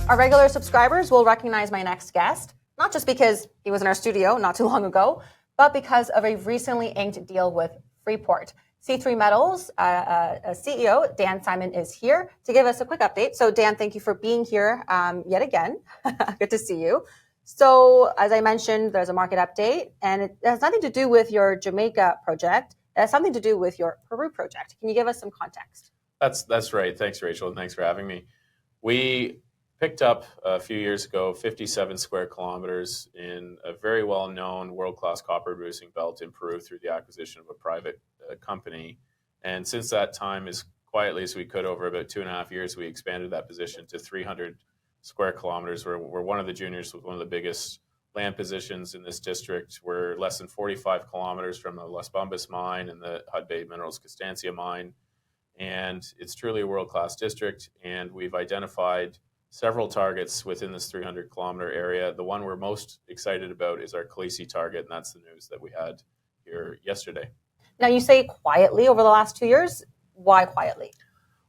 Our regular subscribers will recognize my next guest, not just because he was in our studio not too long ago, but because of a recently inked deal with Freeport. C3 Metals CEO Dan Symons is here to give us a quick update. So Dan, thank you for being here yet again. Good to see you. So as I mentioned, there's a market update, and it has nothing to do with your Jamaica project. It has something to do with your Peru project. Can you give us some context? That's right. Thanks, Rachel, and thanks for having me. We picked up a few years ago 57 square kilometers in a very well-known world-class copper producing belt in Peru through the acquisition of a private company. And since that time, as quietly as we could over about 2.5 years, we expanded that position to 300 square kilometers. We're one of the juniors with one of the biggest land positions in this district. We're less than 45 kilometers from the Las Bambas mine and the Hudbay Minerals Constancia mine. And it's truly a world-class district, and we've identified several targets within this 300-kilometer area. The one we're most excited about is our Khaleesi target, and that's the news that we had here yesterday. Now, you say quietly over the last 2 years. Why quietly?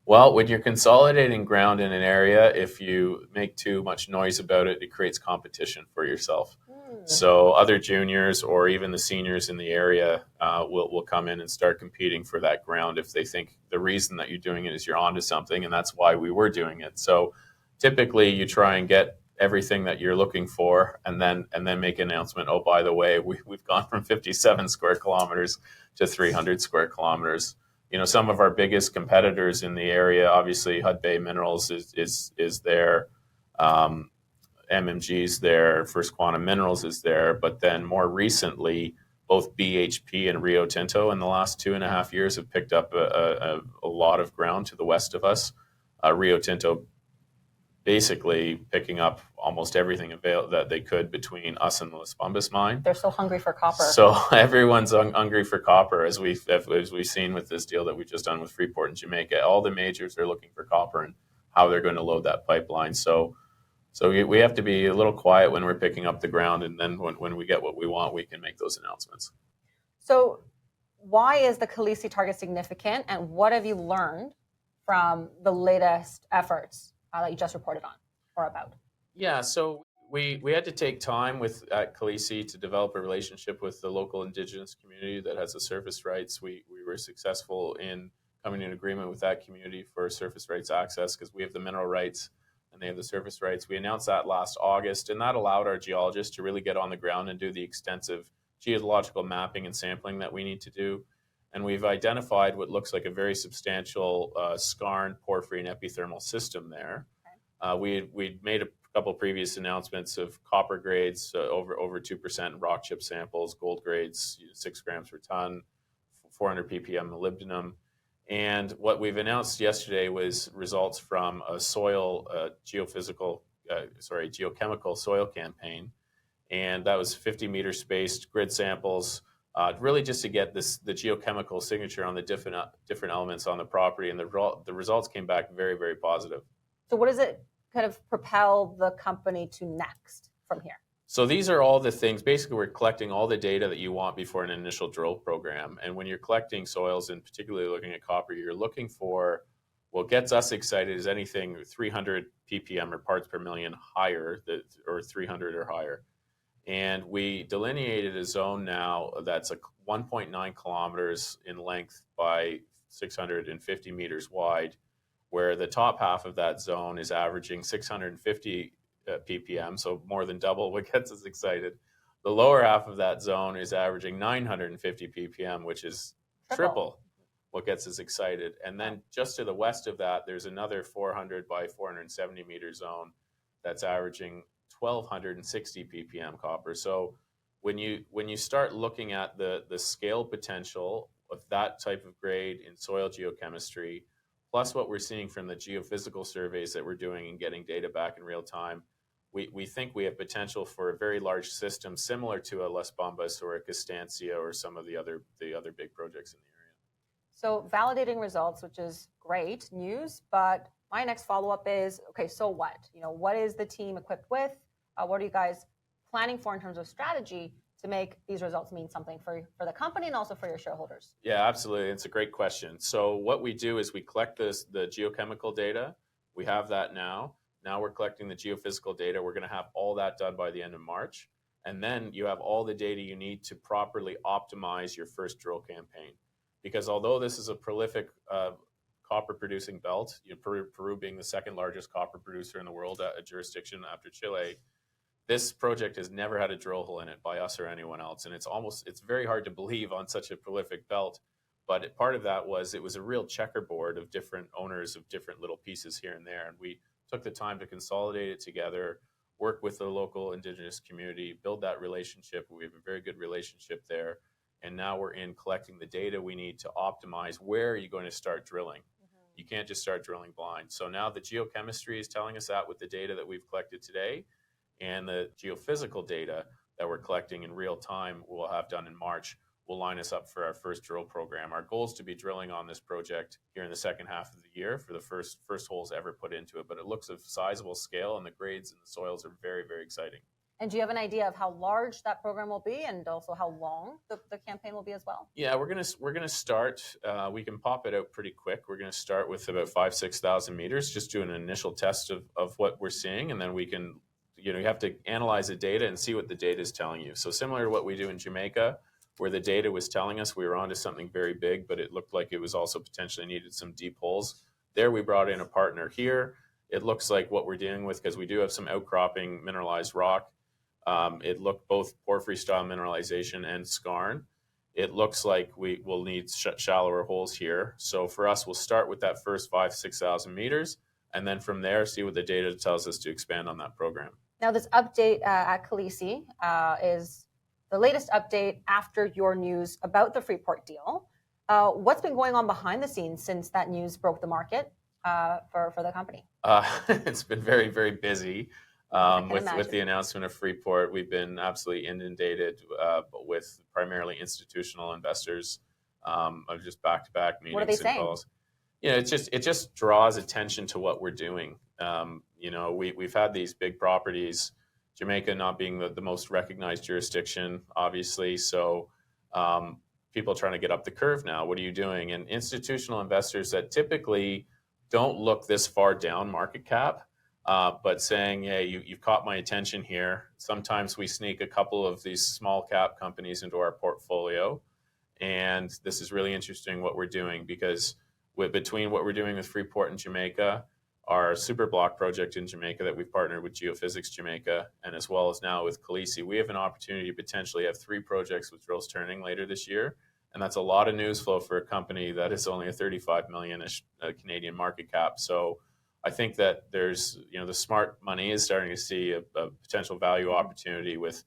Well, when you're consolidating ground in an area, if you make too much noise about it, it creates competition for yourself. So other juniors or even the seniors in the area will come in and start competing for that ground if they think the reason that you're doing it is you're onto something, and that's why we were doing it. So typically you try and get everything that you're looking for and then make an announcement, oh, by the way, we've gone from 57 square kilometers to 300 square kilometers. You know, some of our biggest competitors in the area, obviously Hudbay Minerals is there. MMG's there, First Quantum Minerals is there, but then more recently, both BHP and Rio Tinto in the last 2.5 years have picked up a lot of ground to the west of us. Rio Tinto basically picking up almost everything that they could between us and the Las Bambas mine. They're so hungry for copper. So everyone's hungry for copper, as we've seen with this deal that we've just done with Freeport in Jamaica. All the majors are looking for copper and how they're going to load that pipeline. So we have to be a little quiet when we're picking up the ground, and then when we get what we want, we can make those announcements. So why is the Khaleesi target significant, and what have you learned from the latest efforts that you just reported on or about? Yeah, so we had to take time at Khaleesi to develop a relationship with the local indigenous community that has the surface rights. We were successful in coming to an agreement with that community for surface rights access because we have the mineral rights and they have the surface rights. We announced that last August, and that allowed our geologists to really get on the ground and do the extensive geological mapping and sampling that we need to do. And we've identified what looks like a very substantial skarn, porphyry, and epithermal system there. We'd made a couple previous announcements of copper grades over 2% in rock chip samples, gold grades 6 grams per ton, 400 ppm molybdenum. And what we've announced yesterday was results from a geochemical soil campaign. And that was 50-meter spaced grid samples, really just to get the geochemical signature on the different elements on the property. And the results came back very, very positive. So what does it kind of propel the company to next from here? So these are all the things. Basically, we're collecting all the data that you want before an initial drill program. And when you're collecting soils, and particularly looking at copper, you're looking for what gets us excited is anything 300 ppm or parts per million higher, or 300 or higher. And we delineated a zone now that's 1.9 kilometers in length by 650 meters wide, where the top half of that zone is averaging 650 ppm, so more than double what gets us excited. The lower half of that zone is averaging 950 ppm, which is triple what gets us excited. And then just to the west of that, there's another 400 by 470 meter zone that's averaging 1260 ppm copper. So when you start looking at the scale potential of that type of grade in soil geochemistry, plus what we're seeing from the geophysical surveys that we're doing and getting data back in real time, we think we have potential for a very large system similar to a Las Bambas or a Constancia or some of the other big projects in the area. So validating results, which is great news, but my next follow-up is, okay, so what? What is the team equipped with? What are you guys planning for in terms of strategy to make these results mean something for the company and also for your shareholders? Yeah, absolutely. It's a great question. So what we do is we collect the geochemical data. We have that now. Now we're collecting the geophysical data. We're going to have all that done by the end of March. And then you have all the data you need to properly optimize your first drill campaign. Because although this is a prolific copper producing belt, Peru being the second largest copper producer in the world, a jurisdiction after Chile, this project has never had a drill hole in it by us or anyone else. And it's very hard to believe on such a prolific belt. But part of that was it was a real checkerboard of different owners of different little pieces here and there. And we took the time to consolidate it together, work with the local indigenous community, build that relationship. We have a very good relationship there. And now we're in collecting the data we need to optimize where are you going to start drilling. You can't just start drilling blind. So now the geochemistry is telling us that with the data that we've collected today, and the geophysical data that we're collecting in real time we'll have done in March will line us up for our first drill program. Our goal is to be drilling on this project here in the second half of the year for the first holes ever put into it. But it looks of sizable scale, and the grades and the soils are very, very exciting. And do you have an idea of how large that program will be, and also how long the campaign will be as well? Yeah, we're gonna start. We can pop it out pretty quick. We're gonna start with about 5,000-6,000 meters, just do an initial test of what we're seeing, and then we can, you have to analyze the data and see what the data is telling you. So similar to what we do in Jamaica, where the data was telling us we were onto something very big, but it looked like it was also potentially needed some deep holes. There we brought in a partner. Here, it looks like what we're dealing with, because we do have some outcropping mineralized rock. It looked both porphyry style mineralization and skarn. It looks like we will need shallower holes here. So for us, we'll start with that first 5,000-6,000 meters, and then from there, see what the data tells us to expand on that program. Now, this update at Khaleesi is the latest update after your news about the Freeport deal. What's been going on behind the scenes since that news broke the market for the company? It's been very, very busy. With the announcement of Freeport, we've been absolutely inundated with primarily institutional investors of just back-to-back meetings. What are they saying? Calls. It just draws attention to what we're doing. We've had these big properties, Jamaica not being the most recognized jurisdiction, obviously. So people are trying to get up the curve now. What are you doing? And institutional investors that typically don't look this far down market cap, but saying, hey, you've caught my attention here. Sometimes we sneak a couple of these small cap companies into our portfolio. And this is really interesting what we're doing, because between what we're doing with Freeport in Jamaica, our super block project in Jamaica that we've partnered with Geophysics Jamaica, and as well as now with Khaleesi, we have an opportunity to potentially have 3 projects with drills turning later this year. And that's a lot of news flow for a company that is only a 35 million-ish Canadian market cap. So I think that there's, the smart money is starting to see a potential value opportunity with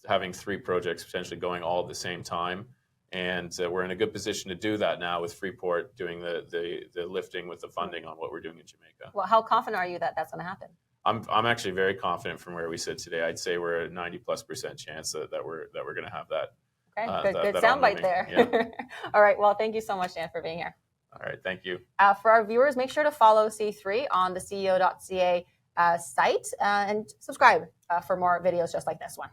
having 3 projects potentially going all at the same time. And we're in a good position to do that now with Freeport doing the lifting with the funding on what we're doing in Jamaica. Well, how confident are you that that's going to happen? I'm actually very confident from where we sit today. I'd say we're a 90+% chance that we're going to have that. Okay, good soundbite there. Yeah. All right, well, thank you so much, Dan, for being here. All right, thank you. For our viewers, make sure to follow C3 on the CEO.CA site and subscribe for more videos just like this one.